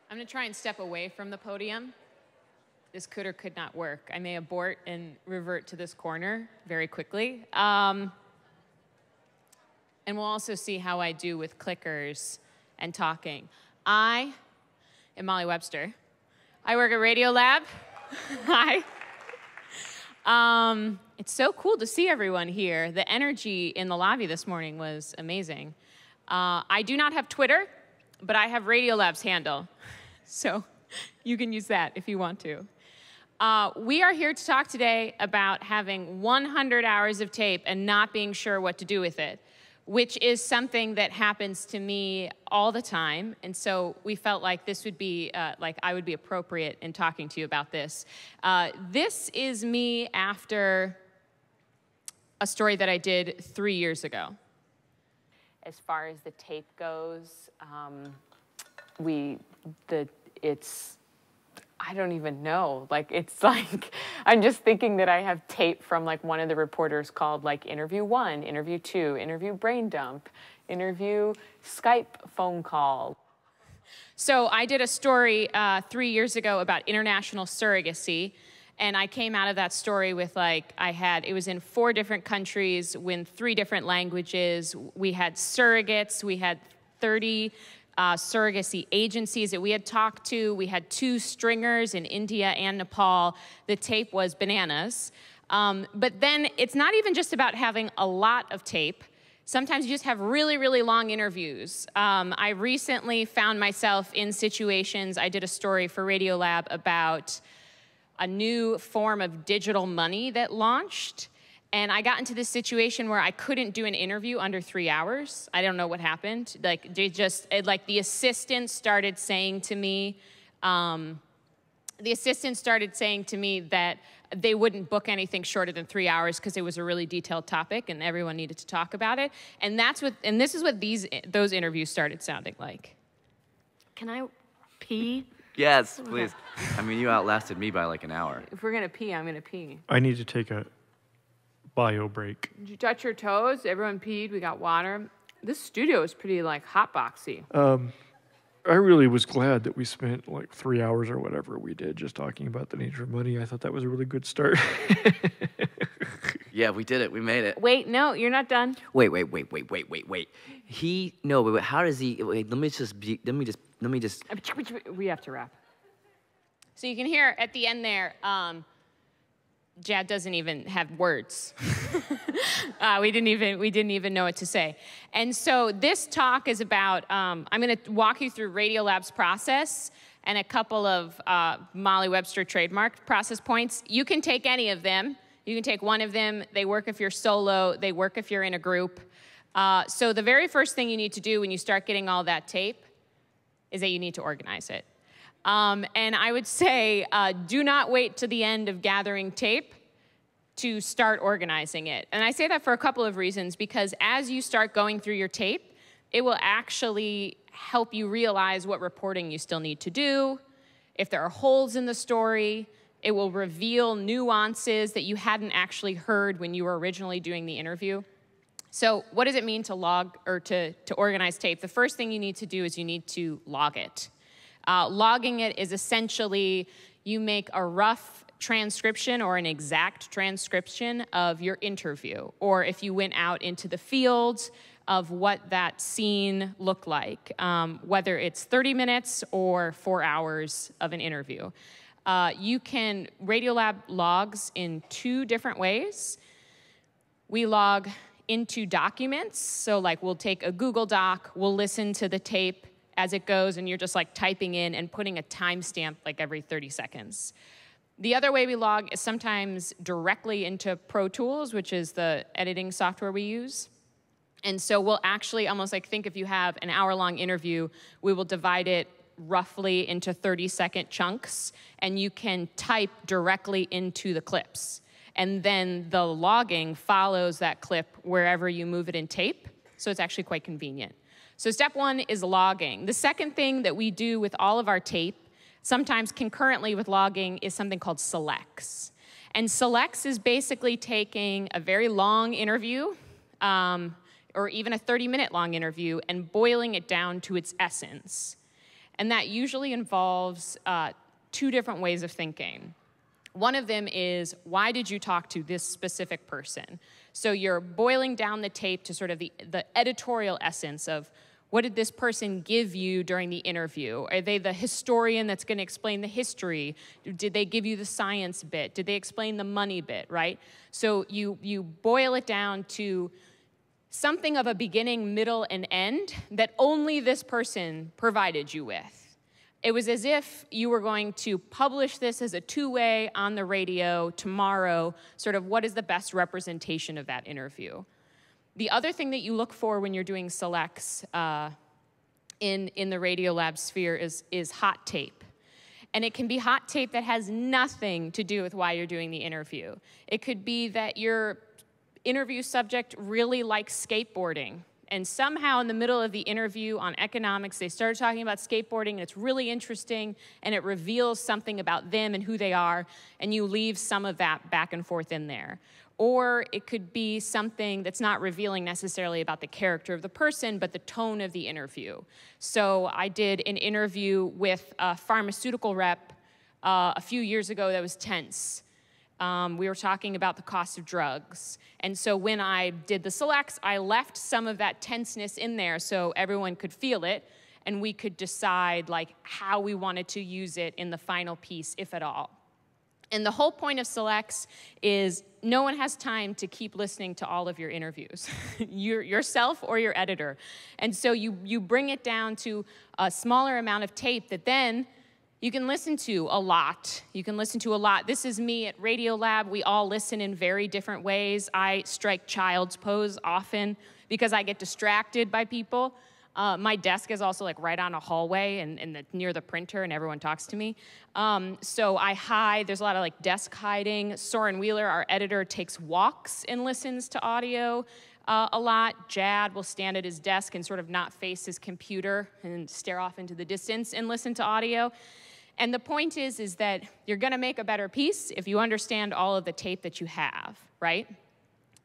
I'm going to try and step away from the podium. This could or could not work. I may abort and revert to this corner very quickly. And we'll also see how I do with clickers and talking. I am Molly Webster. I work at Radiolab. Hi. It's so cool to see everyone here. The energy in the lobby this morning was amazing. I do not have Twitter, but I have Radiolab's handle. So you can use that if you want to. We are here to talk today about having 100 hours of tape and not being sure what to do with it, which is something that happens to me all the time. And so we felt like this would be, I would be appropriate in talking to you about this. This is me after a story that I did 3 years ago. As far as the tape goes, I don't even know. I'm just thinking that I have tape from one of the reporters called interview 1, interview 2, interview brain dump, interview Skype phone call. So I did a story 3 years ago about international surrogacy. And I came out of that story with it was in 4 different countries with 3 different languages. We had surrogates, we had 30 surrogacy agencies that we had talked to. We had 2 stringers in India and Nepal. The tape was bananas. But then it's not even just about having a lot of tape. Sometimes you just have really, really long interviews. I recently found myself in situations. I did a story for Radiolab about a new form of digital money that launched. And I got into this situation where I couldn't do an interview under 3 hours. I don't know what happened. The assistant started saying to me, that they wouldn't book anything shorter than 3 hours because it was a really detailed topic and everyone needed to talk about it. And this is what those interviews started sounding like. Can I pee? Yes, please. I mean, you outlasted me by an hour. If we're gonna pee, I'm gonna pee. I need to take a bio break. Did you touch your toes? Everyone peed, we got water. This studio is pretty hotboxy. I really was glad that we spent 3 hours or whatever we did just talking about the nature of money. I thought that was a really good start. Yeah, we did it. We made it. Wait, no, you're not done. Wait. But how does he? Wait, let me just. We have to wrap. So you can hear at the end there, Jad doesn't even have words. We didn't even know what to say. And so this talk is about, I'm going to walk you through Radiolab's process and a couple of Molly Webster trademark process points. You can take any of them. You can take one of them. They work if you're solo. They work if you're in a group. So the very first thing you need to do when you start getting all that tape is that you need to organize it. And I would say, do not wait to the end of gathering tape to start organizing it. And I say that for a couple of reasons, because as you start going through your tape, it will actually help you realize what reporting you still need to do. If there are holes in the story, it will reveal nuances that you hadn't actually heard when you were originally doing the interview. So what does it mean to log or to organize tape? The first thing you need to do is you need to log it. Logging it is essentially you make a rough transcription or an exact transcription of your interview, or if you went out into the field of what that scene looked like, whether it's 30 minutes or 4 hours of an interview. Radiolab logs in 2 different ways. We log into documents, so we'll take a Google Doc, we'll listen to the tape as it goes, and you're just typing in and putting a timestamp every 30 seconds. The other way we log is sometimes directly into Pro Tools, which is the editing software we use. And so we'll actually almost think if you have an hour-long interview, we will divide it roughly into 30-second chunks, and you can type directly into the clips. And then the logging follows that clip wherever you move it in tape, so it's actually quite convenient. So step 1 is logging. The second thing that we do with all of our tape, sometimes concurrently with logging, is something called selects. And selects is basically taking a very long interview, or even a 30-minute long interview, and boiling it down to its essence. And that usually involves 2 different ways of thinking. One of them is, why did you talk to this specific person? So you're boiling down the tape to sort of the editorial essence of, what did this person give you during the interview? Are they the historian that's going to explain the history? Did they give you the science bit? Did they explain the money bit, right? So you boil it down to something of a beginning, middle, and end that only this person provided you with. It was as if you were going to publish this as a 2-way on the radio tomorrow, sort of what is the best representation of that interview. The other thing that you look for when you're doing selects in the Radiolab sphere is hot tape. And it can be hot tape that has nothing to do with why you're doing the interview. It could be that your interview subject really likes skateboarding. And somehow in the middle of the interview on economics, they started talking about skateboarding, and it's really interesting, and it reveals something about them and who they are, and you leave some of that back and forth in there. Or it could be something that's not revealing necessarily about the character of the person, but the tone of the interview. So I did an interview with a pharmaceutical rep a few years ago that was tense. We were talking about the cost of drugs. And so when I did the selects, I left some of that tenseness in there so everyone could feel it, and we could decide like how we wanted to use it in the final piece, if at all. And the whole point of selects is no one has time to keep listening to all of your interviews, yourself or your editor. And so you bring it down to a smaller amount of tape that then you can listen to a lot. You can listen to a lot. This is me at Radiolab. We all listen in very different ways. I strike child's pose often because I get distracted by people. My desk is also like right on a hallway and near the printer, and everyone talks to me. So I hide. There's a lot of like desk hiding. Soren Wheeler, our editor, takes walks and listens to audio a lot. Jad will stand at his desk and sort of not face his computer and stare off into the distance and listen to audio. And the point is that you're going to make a better piece if you understand all of the tape that you have, right?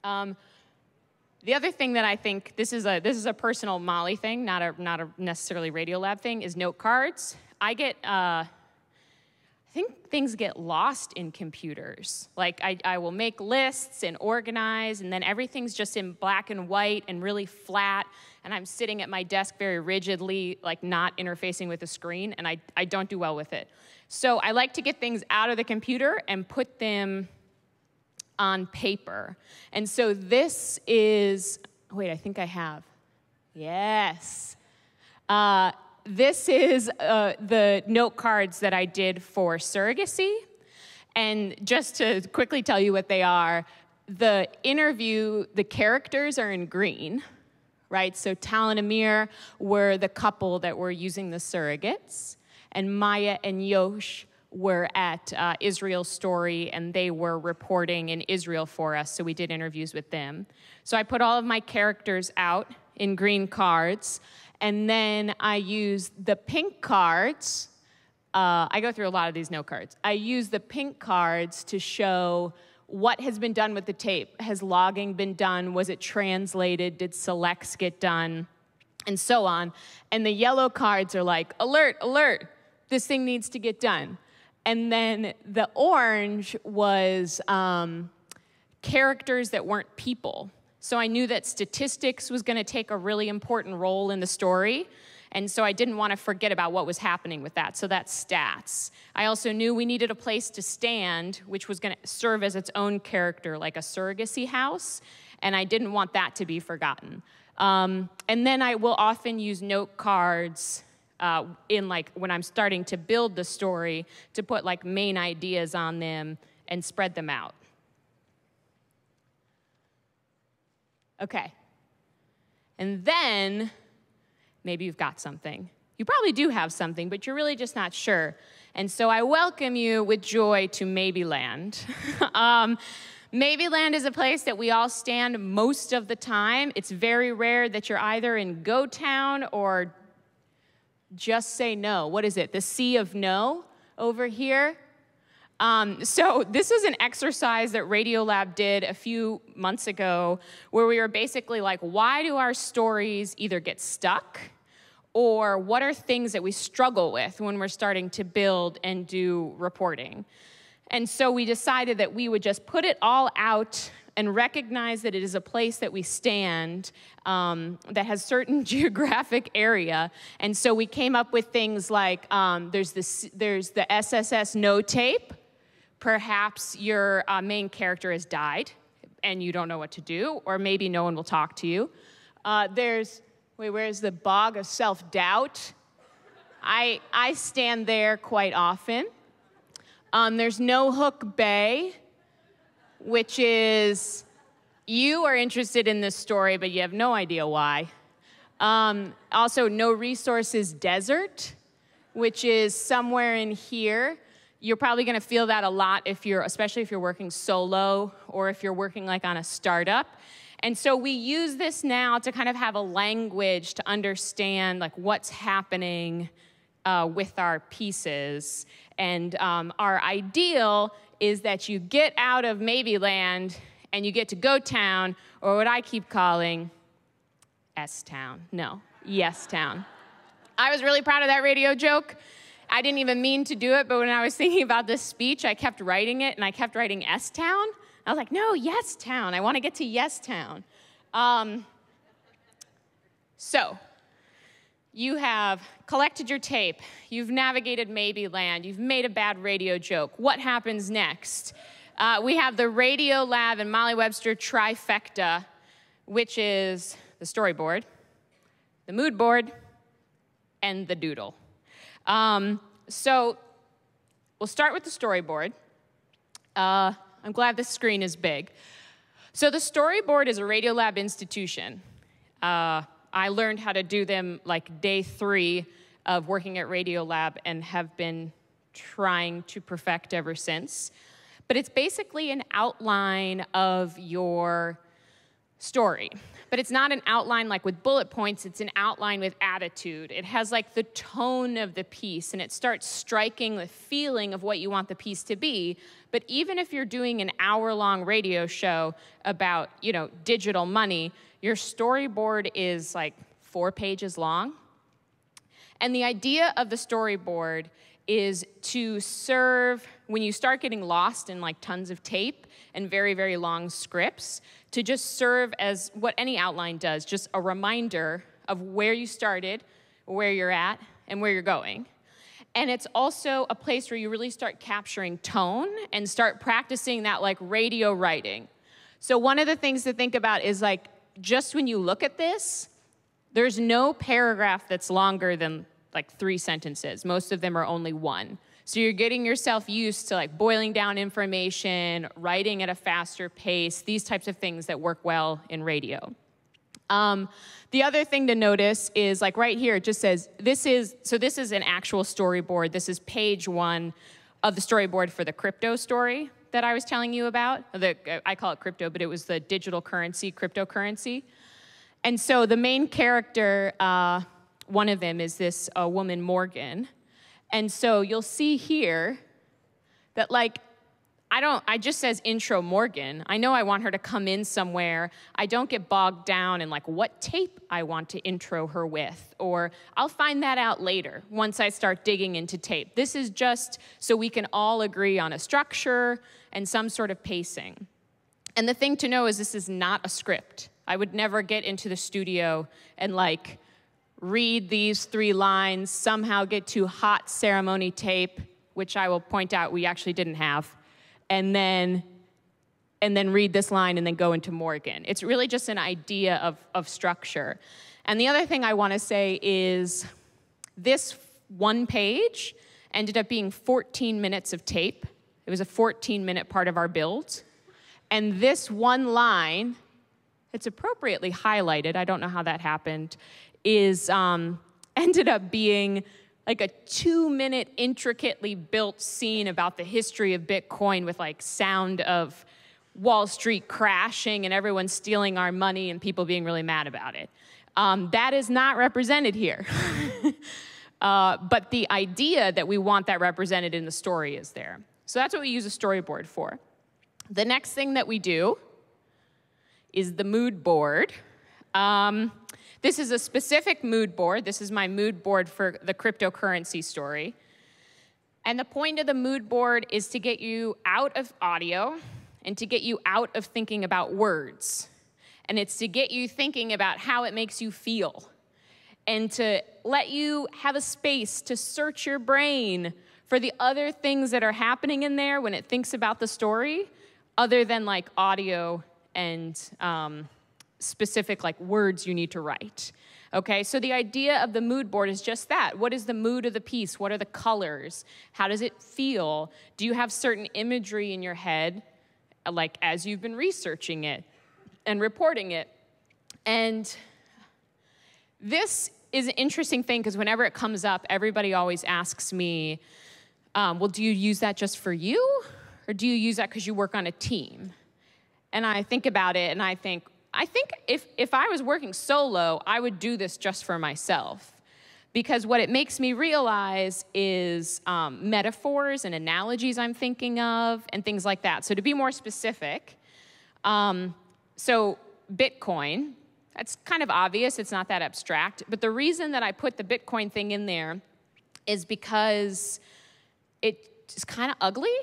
The other thing that I think, this is a personal Molly thing, not a necessarily Radiolab thing, is note cards. I think things get lost in computers. Like I will make lists and organize, and then everything's just in black and white and really flat, and I'm sitting at my desk very rigidly, like not interfacing with the screen, and I don't do well with it. So I like to get things out of the computer and put them on paper. And so this is, wait, I think I have. Yes. This is the note cards that I did for surrogacy. And just to quickly tell you what they are, the interview, the characters are in green, right? So Tal and Amir were the couple that were using the surrogates, and Maya and Yosh were at Israel Story, and they were reporting in Israel for us, so we did interviews with them. So I put all of my characters out in green cards, and then I used the pink cards. I go through a lot of these note cards. I use the pink cards to show what has been done with the tape. Has logging been done? Was it translated? Did selects get done? And so on. And the yellow cards are like, alert, alert, this thing needs to get done. And then the orange was characters that weren't people. So I knew that statistics was going to take a really important role in the story, and so I didn't want to forget about what was happening with that, so that's stats. I also knew we needed a place to stand, which was going to serve as its own character, like a surrogacy house, and I didn't want that to be forgotten. And then I will often use note cards in like when I'm starting to build the story to put like main ideas on them and spread them out. Okay. And then maybe you've got something. You probably do have something, but you're really just not sure. And so I welcome you with joy to Maybeland. Maybeland is a place that we all stand most of the time. It's very rare that you're either in Go Town or Just Say No. What is it? The Sea of No over here? So this is an exercise that Radiolab did a few months ago where we were basically like, why do our stories either get stuck Or what are things that we struggle with when we're starting to build and do reporting? And so we decided that we would just put it all out and recognize that it is a place that we stand that has certain geographic area. And so we came up with things like there's the SSS no tape. Perhaps your main character has died and you don't know what to do, or maybe no one will talk to you. Where's the bog of self-doubt? I stand there quite often. There's No Hook Bay, which is, you are interested in this story, but you have no idea why. Also, No Resources Desert, which is somewhere in here. You're probably gonna feel that a lot especially if you're working solo or if you're working like on a startup. And so we use this now to kind of have a language to understand like what's happening with our pieces. And our ideal is that you get out of maybe land and you get to go town, or what I keep calling S-town. No, yes town. I was really proud of that radio joke. I didn't even mean to do it, but when I was thinking about this speech, I kept writing it, and I kept writing S-town. I was like, no, yes town. I want to get to yes town. So you have collected your tape. You've navigated maybe land. You've made a bad radio joke. What happens next? We have the Radiolab and Molly Webster trifecta, which is the storyboard, the moodboard, and the doodle. So we'll start with the storyboard. I'm glad this screen is big. So the Storyboard is a Radiolab institution. I learned how to do them like day 3 of working at Radiolab and have been trying to perfect ever since. But it's basically an outline of your story. But it's not an outline like with bullet points, it's an outline with attitude. It has like the tone of the piece, and it starts striking the feeling of what you want the piece to be. But even if you're doing an hour-long radio show about, digital money, your storyboard is like 4 pages long. And the idea of the storyboard is to serve, when you start getting lost in like tons of tape and very, very long scripts, to just serve as what any outline does, just a reminder of where you started, where you're at, and where you're going. And it's also a place where you really start capturing tone and start practicing that like radio writing. So one of the things to think about is like, just when you look at this, there's no paragraph that's longer than like 3 sentences. Most of them are only 1. So you're getting yourself used to like boiling down information, writing at a faster pace, these types of things that work well in radio. The other thing to notice is like right here, it just says, this is an actual storyboard. This is page 1 of the storyboard for the crypto story that I was telling you about. I call it crypto, but it was the digital currency, cryptocurrency. And so the main character, one of them is this woman, Morgan. And so you'll see here that like, I just says intro Morgan. I know I want her to come in somewhere. I don't get bogged down in like what tape I want to intro her with, or I'll find that out later once I start digging into tape. This is just so we can all agree on a structure and some sort of pacing. And the thing to know is this is not a script. I would never get into the studio and like read these 3 lines, somehow get to hot ceremony tape, which I will point out we actually didn't have, and then read this line and then go into Morgan. It's really just an idea of structure. And the other thing I want to say is this 1 page ended up being 14 minutes of tape. It was a 14-minute part of our build. And this 1 line, it's appropriately highlighted, I don't know how that happened, is ended up being like a 2-minute intricately built scene about the history of Bitcoin with like sound of Wall Street crashing and everyone stealing our money and people being really mad about it. That is not represented here. But the idea that we want that represented in the story is there. So that's what we use a storyboard for. The next thing that we do is the mood board. This is a specific mood board. This is my mood board for the cryptocurrency story. And the point of the mood board is to get you out of audio and to get you out of thinking about words. And it's to get you thinking about how it makes you feel and to let you have a space to search your brain for the other things that are happening in there when it thinks about the story, other than like audio and specific like words you need to write. Okay, so the idea of the mood board is just that. What is the mood of the piece? What are the colors? How does it feel? Do you have certain imagery in your head, like as you've been researching it and reporting it? And this is an interesting thing because whenever it comes up, everybody always asks me, well, do you use that just for you? Or do you use that because you work on a team? And I think about it and I think if I was working solo, I would do this just for myself. Because what it makes me realize is metaphors and analogies I'm thinking of and things like that. So to be more specific, so Bitcoin, that's kind of obvious. It's not that abstract. But the reason that I put the Bitcoin thing in there is because it's kind of ugly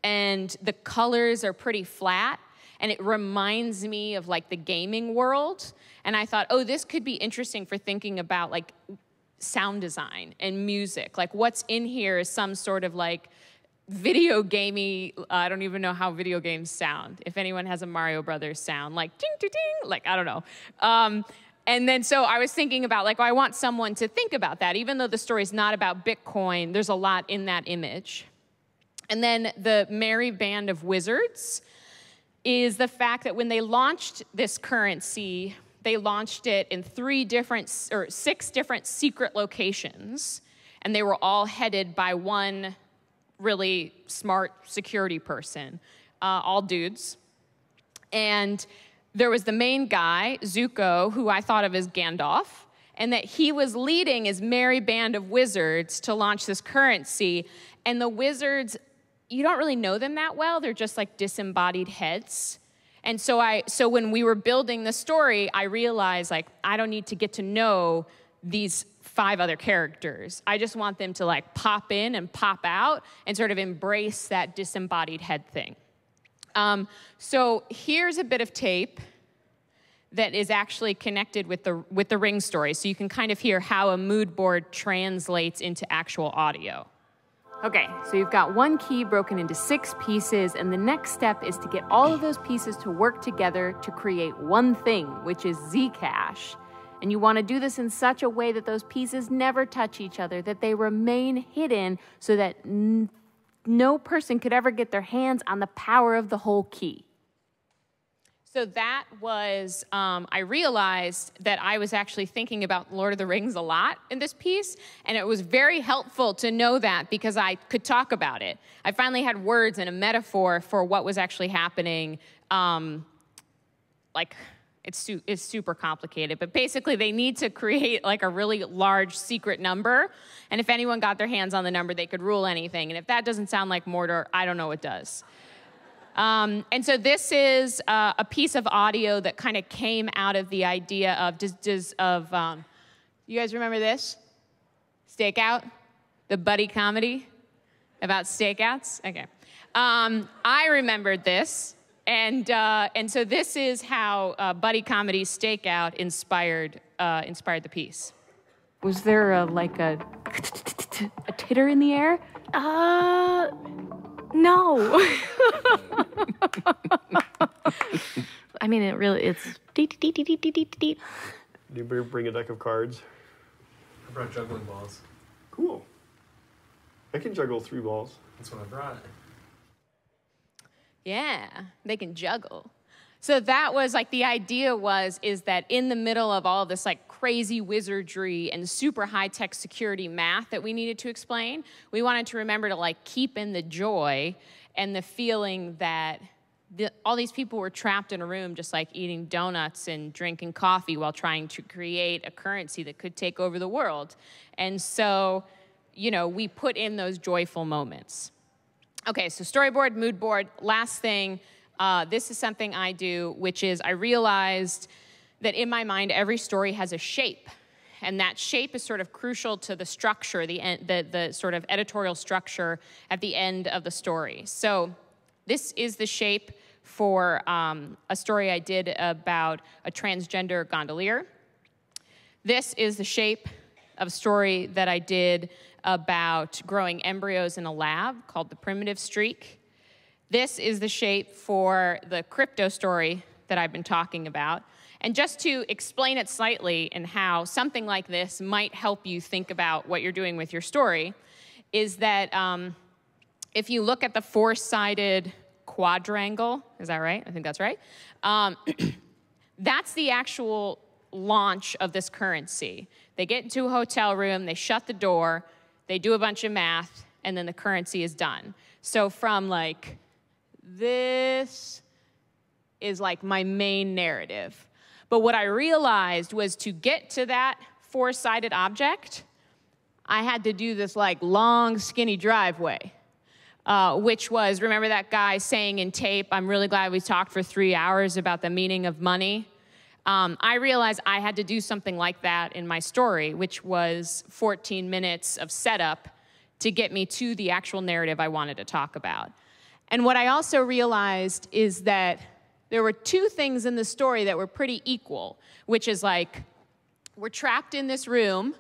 and the colors are pretty flat. And it reminds me of like the gaming world. And I thought, oh, this could be interesting for thinking about like sound design and music. Like what's in here is some sort of like video gamey, I don't even know how video games sound. If anyone has a Mario Brothers sound, like ding, ding, ding, like I don't know. And then so I was thinking about like, I want someone to think about that. Even though the story's not about Bitcoin, there's a lot in that image. And then the Merry Band of Wizards is the fact that when they launched this currency, they launched it in 6 different secret locations, and they were all headed by one really smart security person, all dudes. And there was the main guy, Zuko, who I thought of as Gandalf, and that he was leading his merry band of wizards to launch this currency, and the wizards, you don't really know them that well. They're just like disembodied heads. And so when we were building the story, I realized like, I don't need to get to know these 5 other characters. I just want them to like pop in and pop out and sort of embrace that disembodied head thing. So here's a bit of tape that is actually connected with the ring story. So you can kind of hear how a mood board translates into actual audio. Okay, so you've got one key broken into 6 pieces, and the next step is to get all of those pieces to work together to create one thing, which is Zcash. And you want to do this in such a way that those pieces never touch each other, that they remain hidden so that no person could ever get their hands on the power of the whole key. So that was, I realized that I was actually thinking about Lord of the Rings a lot in this piece, and it was very helpful to know that because I could talk about it. I finally had words and a metaphor for what was actually happening. Like, it's super complicated, but basically they need to create like a really large secret number, and if anyone got their hands on the number, they could rule anything, and if that doesn't sound like Mordor, I don't know what does. And so this is a piece of audio that kind of came out of the idea of, you guys remember this? Stakeout? The buddy comedy about stakeouts? Okay. I remembered this, and so this is how buddy comedy Stakeout inspired the piece. Was there like a titter in the air? No. I mean, it's deet, deet, deet, deet, deet, deet, deet. Did you bring a deck of cards? I brought juggling balls. Cool. I can juggle 3 balls. That's what I brought. Yeah, they can juggle. So that was like the idea is that in the middle of all this like crazy wizardry and super high-tech security math that we needed to explain, we wanted to remember to like keep in the joy and the feeling that all these people were trapped in a room just like eating donuts and drinking coffee while trying to create a currency that could take over the world. And so, we put in those joyful moments. Okay, so storyboard, mood board, last thing. This is something I do, which is I realized that in my mind, every story has a shape. And that shape is sort of crucial to the structure, the sort of editorial structure at the end of the story. So this is the shape for a story I did about a transgender gondolier. This is the shape of a story that I did about growing embryos in a lab called The Primitive Streak. This is the shape for the crypto story that I've been talking about. And just to explain it slightly and how something like this might help you think about what you're doing with your story, is that if you look at the four-sided quadrangle, is that right? I think that's right. That's the actual launch of this currency. They get into a hotel room, they shut the door, they do a bunch of math, and then the currency is done. So from like, this is like my main narrative. But what I realized was to get to that four-sided object, I had to do this like long, skinny driveway, which was, remember that guy saying in tape, "I'm really glad we talked for 3 hours about the meaning of money." I realized I had to do something like that in my story, which was 14 minutes of setup to get me to the actual narrative I wanted to talk about. And what I also realized is that there were two things in the story that were pretty equal, which is like, we're trapped in this room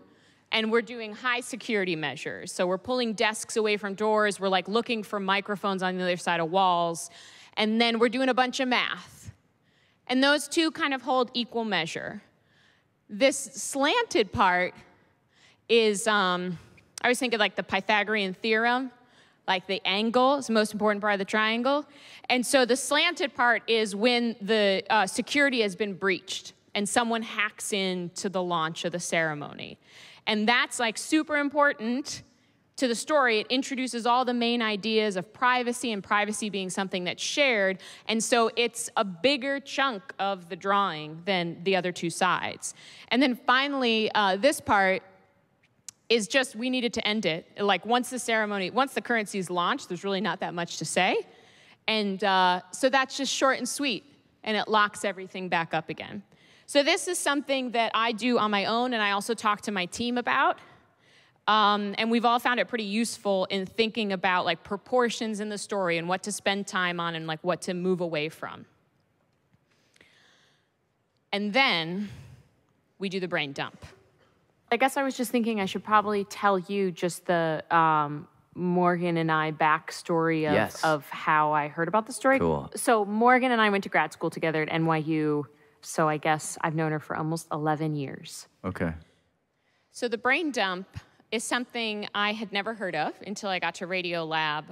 and we're doing high security measures. So we're pulling desks away from doors, we're like looking for microphones on the other side of walls, and then we're doing a bunch of math. And those two kind of hold equal measure. This slanted part is, I was thinking like the Pythagorean theorem, like the angle is the most important part of the triangle. And so the slanted part is when the security has been breached and someone hacks into the launch of the ceremony. And that's like super important to the story. It introduces all the main ideas of privacy and privacy being something that's shared. And so it's a bigger chunk of the drawing than the other two sides. And then finally, this part is just, we needed to end it. Like once the currency is launched, there's really not that much to say. And so that's just short and sweet, and it locks everything back up again. So this is something that I do on my own, and I also talk to my team about. And we've all found it pretty useful in thinking about like proportions in the story and what to spend time on and like what to move away from. And then we do the brain dump. I guess I was just thinking I should probably tell you just the Morgan and I backstory of how I heard about the story. Cool. So Morgan and I went to grad school together at NYU, so I guess I've known her for almost 11 years. Okay. So the brain dump is something I had never heard of until I got to Radiolab.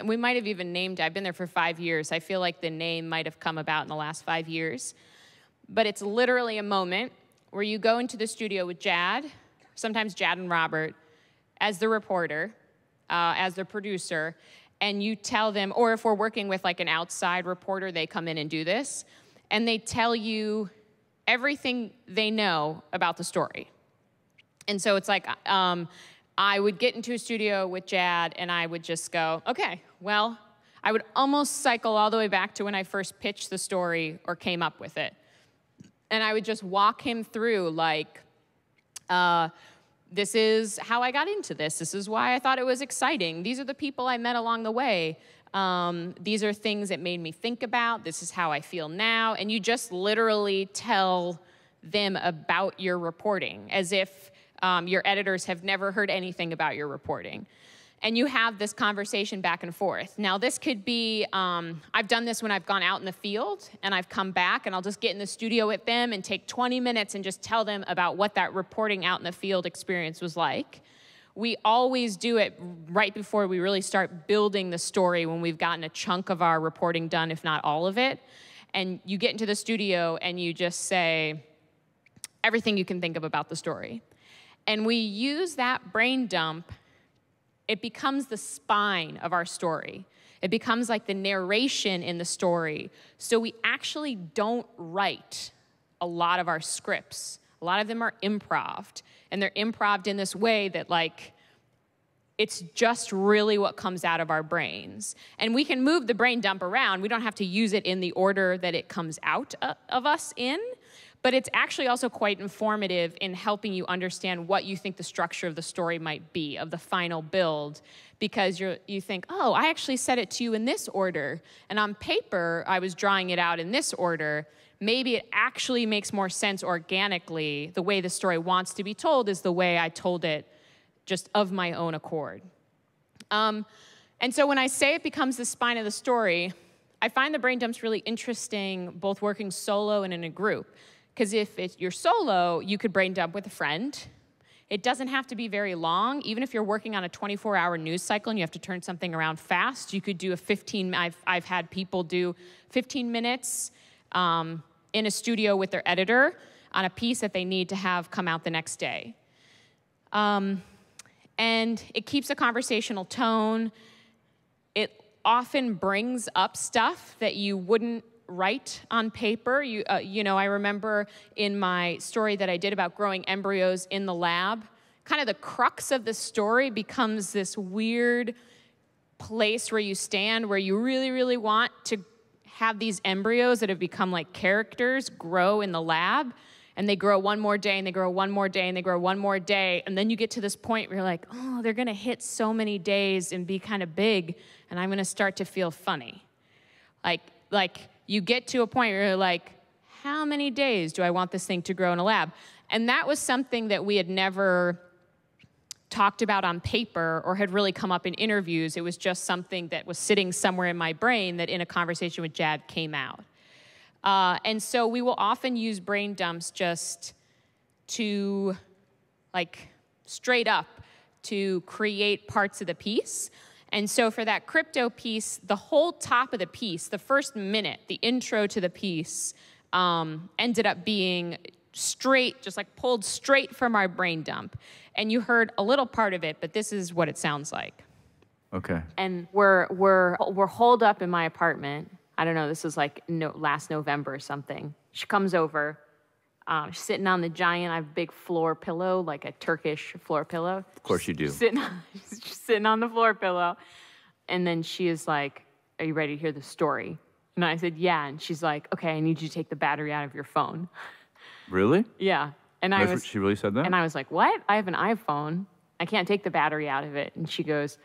We might have even named it. I've been there for 5 years. I feel like the name might have come about in the last 5 years. But it's literally a moment where you go into the studio with Jad, sometimes Jad and Robert, as the reporter, as the producer, and you tell them, or if we're working with like an outside reporter, they come in and do this, and they tell you everything they know about the story. And so it's like, I would get into a studio with Jad, and I would just go, okay, well, I would almost cycle all the way back to when I first pitched the story or came up with it. And I would just walk him through, like, this is how I got into this. This is why I thought it was exciting. These are the people I met along the way. These are things that made me think about. This is how I feel now. And you just literally tell them about your reporting, as if your editors have never heard anything about your reporting. And you have this conversation back and forth. Now, this could be, I've done this when I've gone out in the field, and I've come back, and I'll just get in the studio with them and take 20 minutes and just tell them about what that reporting out in the field experience was like. We always do it right before we really start building the story, when we've gotten a chunk of our reporting done, if not all of it. And you get into the studio, and you just say everything you can think of about the story. And we use that brain dump. It becomes the spine of our story. It becomes like the narration in the story. So we actually don't write a lot of our scripts. A lot of them are improv'd. And they're improv'd in this way that, like, It's just really what comes out of our brains. And we can move the brain dump around. We don't have to use it in the order that it comes out of us in. But it's actually also quite informative in helping you understand what you think the structure of the story might be, of the final build, because you think, oh, I actually said it to you in this order, and on paper, I was drawing it out in this order. Maybe it actually makes more sense organically. The way the story wants to be told is the way I told it just of my own accord. And so when I say it becomes the spine of the story, I find the brain dumps really interesting, both working solo and in a group. Because if you're solo, you could brain dump with a friend. It doesn't have to be very long. Even if you're working on a 24-hour news cycle and you have to turn something around fast, you could do I've had people do 15 minutes in a studio with their editor on a piece that they need to have come out the next day. And it keeps a conversational tone. It often brings up stuff that you wouldn't write on paper. I remember in my story that I did about growing embryos in the lab, kind of the crux of the story becomes this weird place where you stand, where you really, really want to have these embryos that have become like characters grow in the lab, and they grow one more day, and they grow one more day, and they grow one more day, and then you get to this point where you're like, oh, they're gonna hit so many days and be kind of big, and I'm gonna start to feel funny. Like you get to a point where you're like, how many days do I want this thing to grow in a lab? And that was something that we had never talked about on paper or had really come up in interviews. It was just something that was sitting somewhere in my brain that in a conversation with Jad came out. And so we will often use brain dumps just to, like, straight up to create parts of the piece. And so for that crypto piece, the whole top of the piece, the first minute, the intro to the piece, ended up being straight, just like pulled straight from our brain dump. And you heard a little part of it, but this is what it sounds like. Okay. And we're holed up in my apartment. I don't know, this was like last November or something. She comes over. She's sitting on the giant, I have a big floor pillow, like a Turkish floor pillow. Of course you do. She's sitting on the floor pillow. And then she is like, are you ready to hear the story? And I said, yeah. And she's like, okay, I need you to take the battery out of your phone. Really? Yeah. And She really said that? And I was like, what? I have an iPhone. I can't take the battery out of it. And she goes,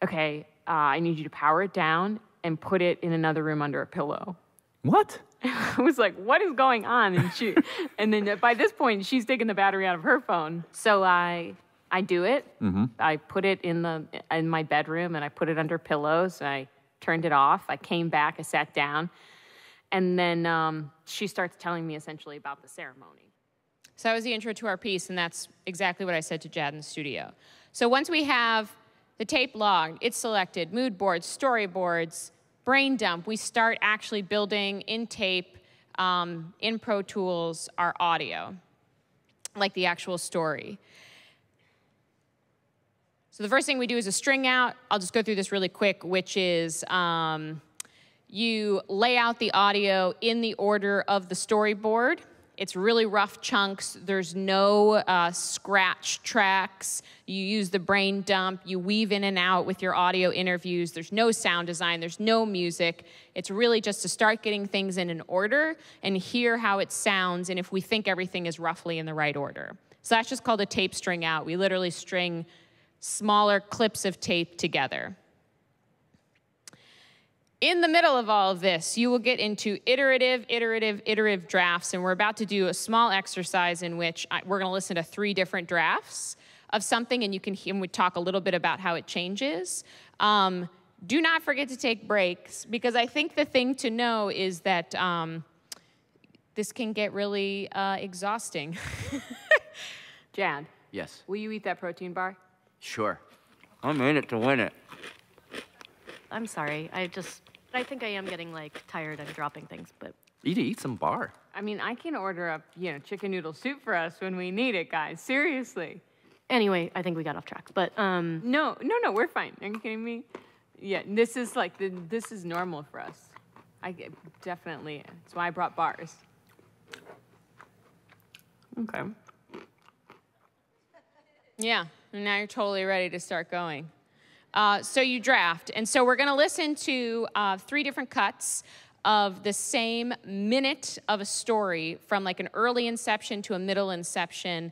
okay, I need you to power it down and put it in another room under a pillow. What? I was like, what is going on? And then by this point, she's taking the battery out of her phone. So I do it. Mm-hmm. I put it in my bedroom, and I put it under pillows. And I turned it off. I came back. I sat down. And then she starts telling me essentially about the ceremony. So that was the intro to our piece, and that's exactly what I said to Jad in the studio. So once we have the tape logged, it's selected, mood boards, storyboards, brain dump, we start actually building in tape, in Pro Tools, our audio, like the actual story. So the first thing we do is a string out. I'll just go through this really quick, which is you lay out the audio in the order of the storyboard. It's really rough chunks. There's no scratch tracks. You use the brain dump. You weave in and out with your audio interviews. There's no sound design. There's no music. It's really just to start getting things in an order and hear how it sounds and if we think everything is roughly in the right order. So that's just called a tape string out. We literally string smaller clips of tape together. In the middle of all of this, you will get into iterative drafts, and we're about to do a small exercise in which we're going to listen to 3 different drafts of something, and you can hear, and we talk a little bit about how it changes. Do not forget to take breaks, because I think the thing to know is that this can get really exhausting. Jan, Yes. will you eat that protein bar? Sure. I'm in it to win it. I'm sorry. I think I am getting like tired and dropping things, but Eat some bar. I mean, I can order up, chicken noodle soup for us when we need it, guys. Seriously. anyway, I think we got off track. But No, we're fine. Are you kidding me? Yeah, this is like this is normal for us. Definitely. That's why I brought bars. okay. Yeah. And now you're totally ready to start going. So you draft. And so we're going to listen to 3 different cuts of the same minute of a story, from like an early inception to a middle inception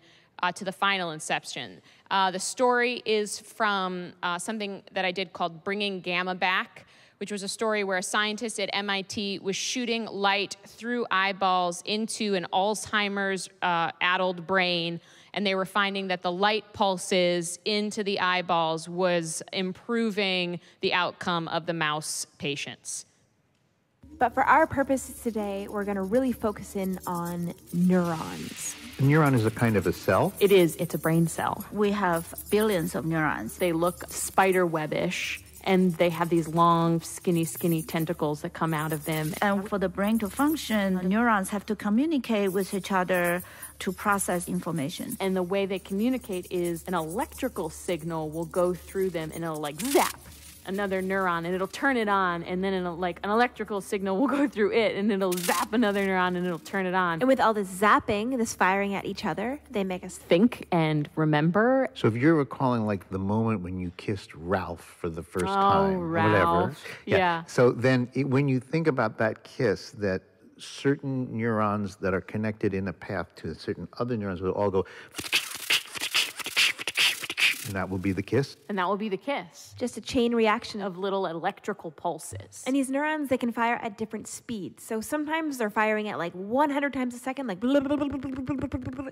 to the final inception. The story is from something that I did called Bringing Gamma Back, which was a story where a scientist at MIT was shooting light through eyeballs into an Alzheimer's addled brain, and they were finding that the light pulses into the eyeballs was improving the outcome of the mouse patients. But for our purposes today, we're going to really focus in on neurons. A neuron is a kind of a cell? It is. It's a brain cell. We have billions of neurons. They look spider web-ish, and they have these long, skinny tentacles that come out of them. And for the brain to function, neurons have to communicate with each other to process information. And the way they communicate is an electrical signal will go through them, and it'll like zap another neuron, and it'll turn it on, and then it'll, like, an electrical signal will go through it, and it'll zap another neuron, and it'll turn it on. And with all this zapping, this firing at each other, they make us think and remember. So if you're recalling like the moment when you kissed Ralph for the first time, or Ralph. whatever. Yeah. So then when you think about that kiss, that certain neurons that are connected in a path to certain other neurons will all go, and that will be the kiss? And that will be the kiss. just a chain reaction of little electrical pulses. And these neurons, they can fire at different speeds. So sometimes they're firing at like 100 times a second, like blah, blah, blah, blah, blah, blah, blah, blah.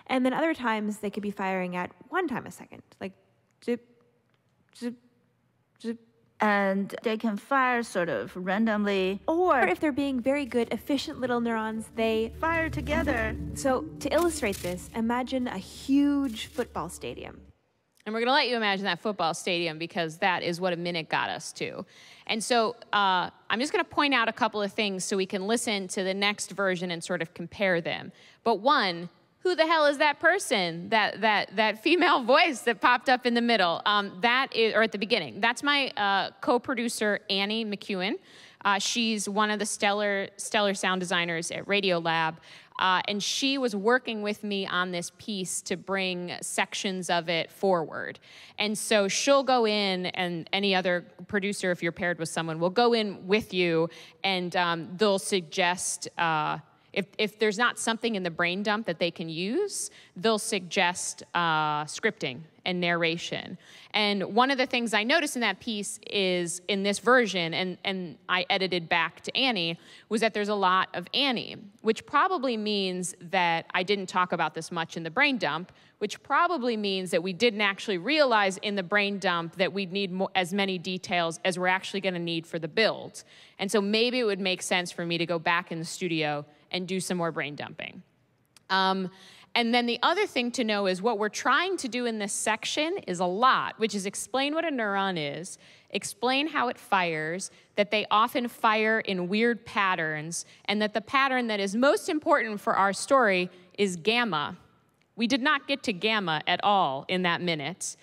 And then other times they could be firing at 1 time a second, like zip, zip, zip. And they can fire sort of randomly. Or if they're being very good, efficient little neurons, they fire together. So to illustrate this, imagine a huge football stadium. And we're going to let you imagine that football stadium because that is what a minute got us to. And so I'm just going to point out a couple of things so we can listen to the next version and sort of compare them. But one, who the hell is that person, that female voice that popped up in the middle? That is, or at the beginning. That's my co-producer, Annie McEwan. She's one of the stellar sound designers at Radiolab. And she was working with me on this piece to bring sections of it forward. And so she'll go in, and any other producer, if you're paired with someone, will go in with you, and they'll suggest, if there's not something in the brain dump that they can use, they'll suggest scripting and narration. And one of the things I noticed in that piece is, in this version, and I edited back to Annie, was that there's a lot of Annie, which probably means that I didn't talk about this much in the brain dump, which probably means that we didn't actually realize in the brain dump that we'd need as many details as we're actually going to need for the build. And so maybe it would make sense for me to go back in the studio and do some more brain dumping. And then the other thing to know is what we're trying to do in this section is a lot, which is explain what a neuron is, explain how it fires, that they often fire in weird patterns, and that the pattern that is most important for our story is gamma. We did not get to gamma at all in that minute.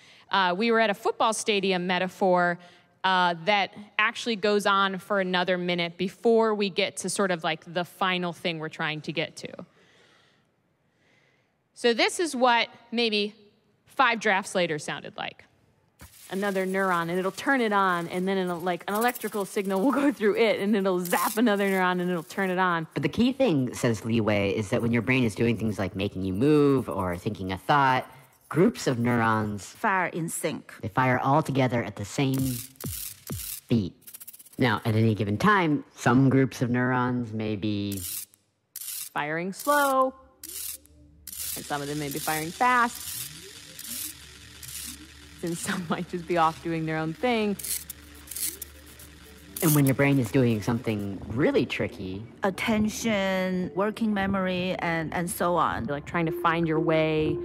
We were at a football stadium metaphor that actually goes on for another minute before we get to sort of like the final thing we're trying to get to. So this is what maybe 5 drafts later sounded like. Another neuron, and it'll turn it on, and then like an electrical signal will go through it, and it'll zap another neuron, and it'll turn it on. But the key thing, says Li Wei, is that when your brain is doing things like making you move or thinking a thought, groups of neurons fire in sync. They fire all together at the same beat. Now, at any given time, some groups of neurons may be firing slow, and some of them may be firing fast, and some might just be off doing their own thing. And when your brain is doing something really tricky, attention, working memory, and so on. Like trying to find your way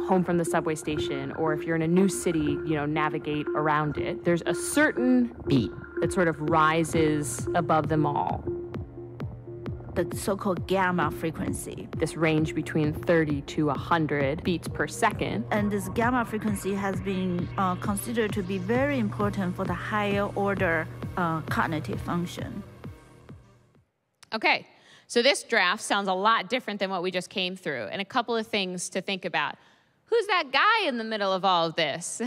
home from the subway station, or if you're in a new city, navigate around it. There's a certain beat that sort of rises above them all. The so-called gamma frequency. This range between 30 to 100 beats per second. And this gamma frequency has been considered to be very important for the higher order cognitive function. Okay, so this draft sounds a lot different than what we just came through, and a couple of things to think about. who's that guy in the middle of all of this?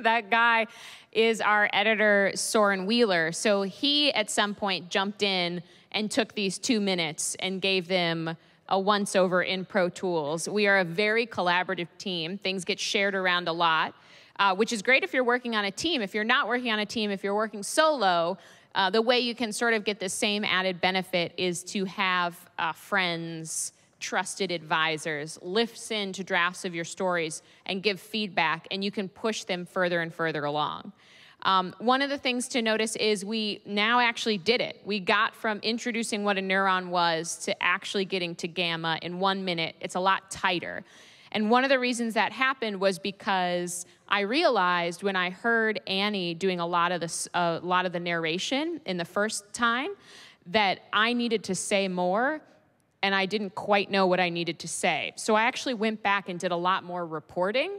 That guy is our editor, Soren Wheeler. So he, at some point, jumped in and took these 2 minutes and gave them a once-over in Pro Tools. We are a very collaborative team. Things get shared around a lot, which is great if you're working on a team. If you're not working on a team, if you're working solo, the way you can sort of get the same added benefit is to have friends, trusted advisors, listen to drafts of your stories and give feedback, and you can push them further and further along. One of the things to notice is we now actually did it. We got from introducing what a neuron was to actually getting to gamma in 1 minute. It's a lot tighter. And one of the reasons that happened was because I realized when I heard Annie doing a lot of the narration in the first time that I needed to say more, and I didn't quite know what I needed to say. So I actually went back and did a lot more reporting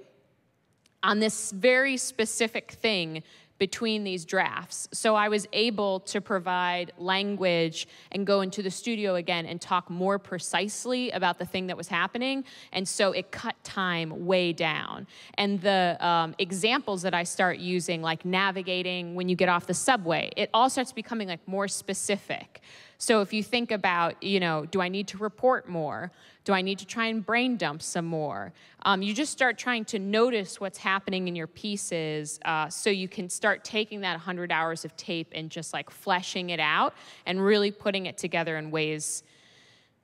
on this very specific thing between these drafts. So I was able to provide language and go into the studio again and talk more precisely about the thing that was happening. And so it cut time way down. And the examples that I start using, like navigating when you get off the subway, it all starts becoming like more specific. So if you think about, do I need to report more? Do I need to try and brain dump some more? You just start trying to notice what's happening in your pieces so you can start taking that 100 hours of tape and just like fleshing it out and really putting it together in ways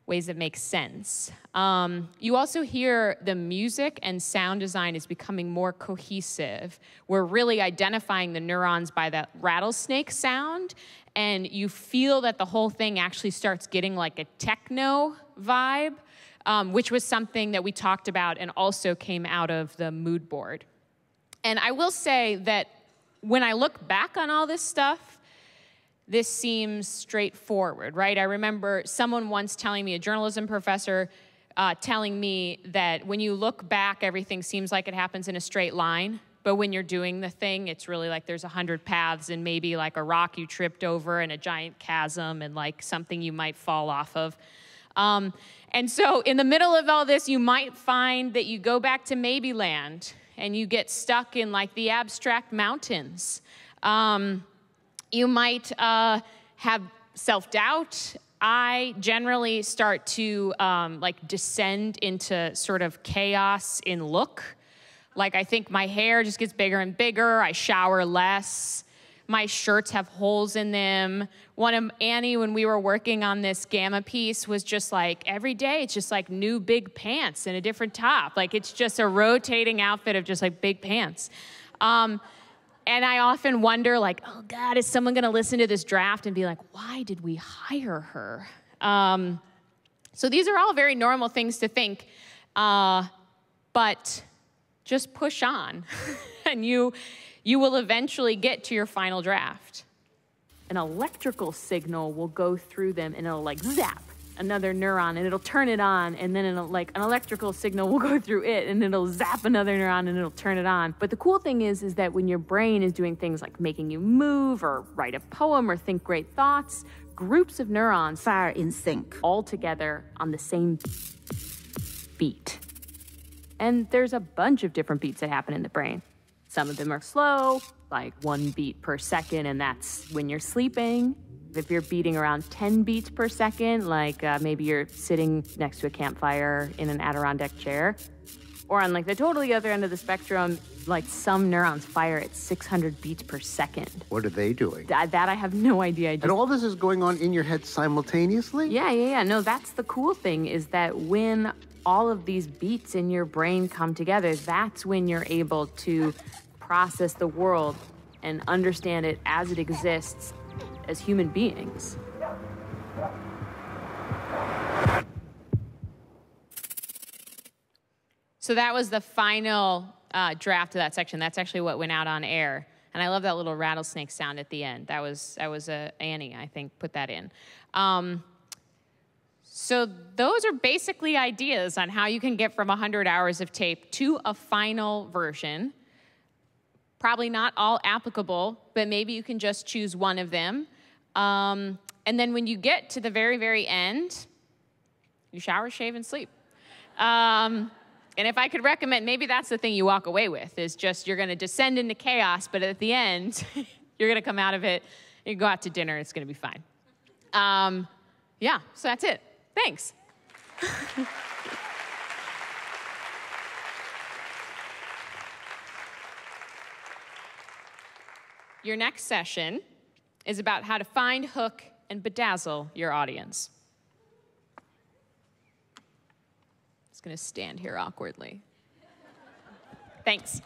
that make sense. You also hear the music and sound design is becoming more cohesive. We're really identifying the neurons by that rattlesnake sound, and you feel that the whole thing actually starts getting like a techno vibe, which was something that we talked about and also came out of the Moodboard. And I will say that when I look back on all this stuff, this seems straightforward, right? I remember someone once telling me, a journalism professor, telling me that when you look back, everything seems like it happens in a straight line. But when you're doing the thing, it's really like there's 100 paths and maybe like a rock you tripped over and a giant chasm and like something you might fall off of. And so in the middle of all this, you might find that you go back to Maybe Land and you get stuck in like the abstract mountains. You might have self-doubt. I generally start to descend into sort of chaos in look. Like I think my hair just gets bigger and bigger. I shower less. My shirts have holes in them. One of Annie, when we were working on this gamma piece, was just like, every day it's just like new big pants and a different top. Like it's just a rotating outfit of just like big pants. And I often wonder, like, oh God, is someone gonna listen to this draft and be like, why did we hire her? So these are all very normal things to think, but just push on and you will eventually get to your final draft. An electrical signal will go through them and it'll like zap another neuron and it'll turn it on, and then it'll, like an electrical signal will go through it and it'll zap another neuron and it'll turn it on. But the cool thing is that when your brain is doing things like making you move or write a poem or think great thoughts, groups of neurons fire in sync all together on the same beat. And there's a bunch of different beats that happen in the brain. Some of them are slow, like 1 beat per second, and that's when you're sleeping. If you're beating around 10 beats per second, like maybe you're sitting next to a campfire in an Adirondack chair. Or on like the totally other end of the spectrum, like some neurons fire at 600 beats per second. What are they doing? That I have no idea. And all this is going on in your head simultaneously? Yeah. No, that's the cool thing, is that when all of these beats in your brain come together, that's when you're able to process the world and understand it as it exists as human beings. So that was the final draft of that section. That's actually what went out on air. And I love that little rattlesnake sound at the end. That was Annie, I think, put that in. So those are basically ideas on how you can get from 100 hours of tape to a final version. Probably not all applicable, but maybe you can just choose one of them. And then when you get to the very, very end, you shower, shave, and sleep. And if I could recommend, maybe that's the thing you walk away with, is just you're going to descend into chaos, but at the end, you're going to come out of it, you go out to dinner, it's going to be fine. Yeah, so that's it. Thanks. Your next session is about how to find, hook, and bedazzle your audience. Just going to stand here awkwardly. Thanks.